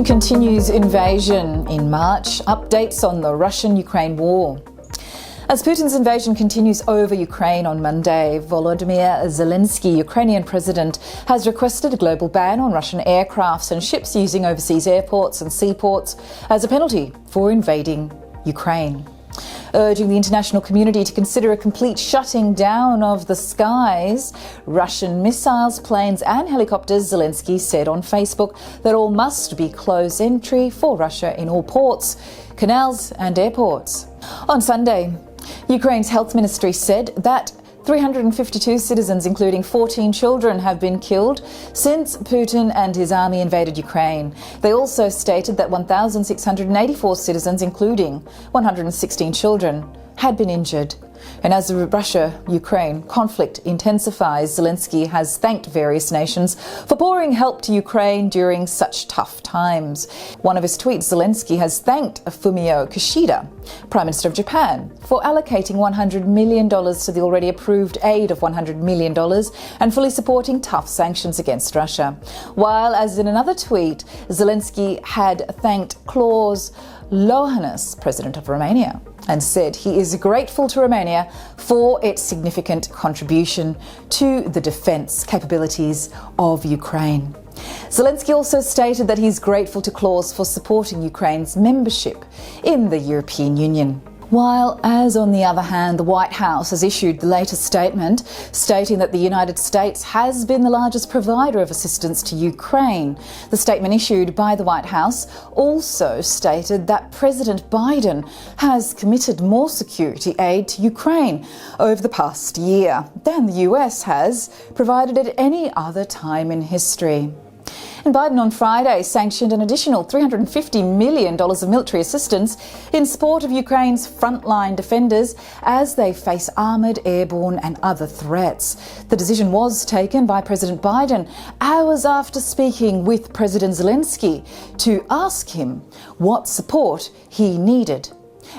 Continues invasion in March. Updates on the Russian-Ukraine war. As Putin's invasion continues over Ukraine on Monday, Volodymyr Zelensky, Ukrainian president, has requested a global ban on Russian aircrafts and ships using overseas airports and seaports as a penalty for invading Ukraine. Urging the international community to consider a complete shutting down of the skies, Russian missiles, planes and helicopters, Zelensky said on Facebook that all must be closed entry for Russia in all ports, canals and airports. On Sunday, Ukraine's health ministry said that 352 citizens, including 14 children, have been killed since Putin and his army invaded Ukraine. They also stated that 1,684 citizens, including 116 children, had been injured. And as the Russia-Ukraine conflict intensifies, Zelensky has thanked various nations for pouring help to Ukraine during such tough times. One of his tweets, Zelensky has thanked Fumio Kishida, Prime Minister of Japan, for allocating $100 million to the already approved aid of $100 million and fully supporting tough sanctions against Russia. While, as in another tweet, Zelensky had thanked Klaus Iohannis, President of Romania, and said he is grateful to Romania for its significant contribution to the defence capabilities of Ukraine. Zelensky also stated that he's grateful to Klaus for supporting Ukraine's membership in the European Union. While, as on the other hand, the White House has issued the latest statement stating that the United States has been the largest provider of assistance to Ukraine. The statement issued by the White House also stated that President Biden has committed more security aid to Ukraine over the past year than the US has provided at any other time in history. And Biden on Friday sanctioned an additional $350 million of military assistance in support of Ukraine's frontline defenders as they face armoured, airborne and other threats. The decision was taken by President Biden hours after speaking with President Zelensky to ask him what support he needed.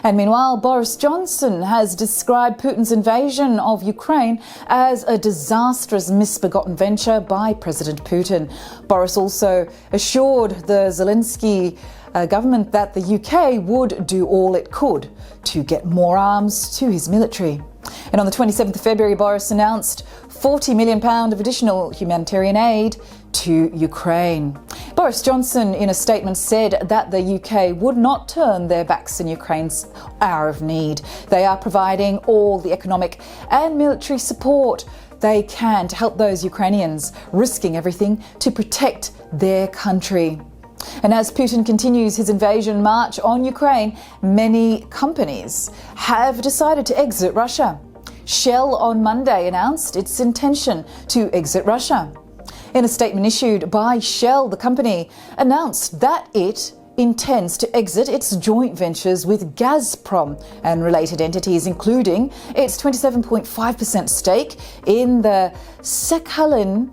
And meanwhile, Boris Johnson has described Putin's invasion of Ukraine as a disastrous, misbegotten venture by President Putin. Boris also assured the Zelensky government that the UK would do all it could to get more arms to his military. And on the 27th of February, Boris announced £40 million of additional humanitarian aid to Ukraine. Boris Johnson, in a statement, said that the UK would not turn their backs in Ukraine's hour of need. They are providing all the economic and military support they can to help those Ukrainians, risking everything to protect their country. And as Putin continues his invasion march on Ukraine, many companies have decided to exit Russia. Shell on Monday announced its intention to exit Russia. In a statement issued by Shell, the company announced that it intends to exit its joint ventures with Gazprom and related entities, including its 27.5% stake in the Sakhalin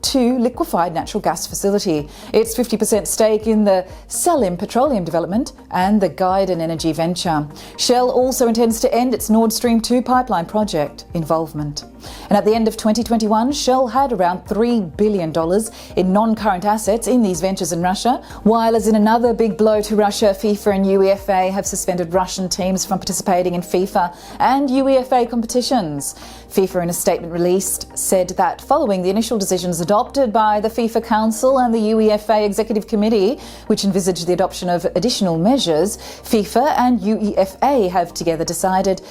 2 liquefied natural gas facility, its 50% stake in the Salim petroleum development and the Gaiden energy venture. Shell also intends to end its Nord Stream 2 pipeline project involvement. And at the end of 2021, Shell had around $3 billion in non-current assets in these ventures in Russia, while as in another big blow to Russia, FIFA and UEFA have suspended Russian teams from participating in FIFA and UEFA competitions. FIFA, in a statement released, said that following the initial decisions adopted by the FIFA Council and the UEFA Executive Committee, which envisaged the adoption of additional measures, FIFA and UEFA have together decided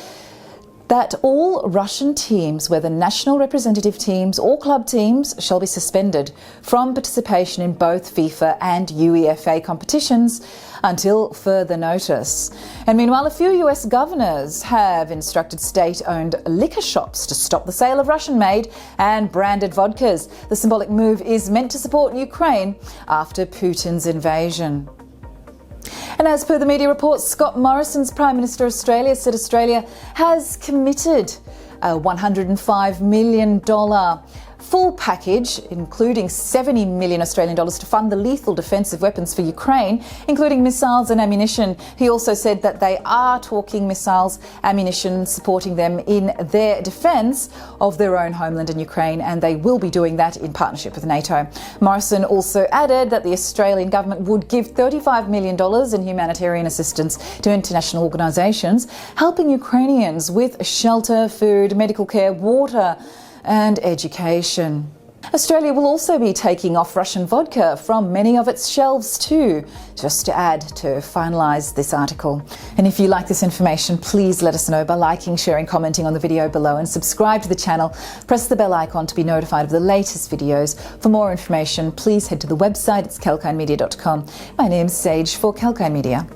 that all Russian teams, whether national representative teams or club teams, shall be suspended from participation in both FIFA and UEFA competitions until further notice. And meanwhile, a few US governors have instructed state-owned liquor shops to stop the sale of Russian-made and branded vodkas. The symbolic move is meant to support Ukraine after Putin's invasion. And as per the media reports, Scott Morrison's Prime Minister of Australia said Australia has committed a $105 million full package, including 70 million Australian dollars to fund the lethal defensive weapons for Ukraine, including missiles and ammunition. He also said that they are talking missiles, ammunition, supporting them in their defence of their own homeland in Ukraine, and they will be doing that in partnership with NATO. Morrison also added that the Australian government would give $35 million in humanitarian assistance to international organisations, helping Ukrainians with shelter, food, medical care, water and education. Australia will also be taking off Russian vodka from many of its shelves too, just to add to finalise this article. And if you like this information, please let us know by liking, sharing, commenting on the video below, and subscribe to the channel. Press the bell icon to be notified of the latest videos. For more information, please head to the website. It's kalkinemedia.com. My name's Sage for Kalkine Media.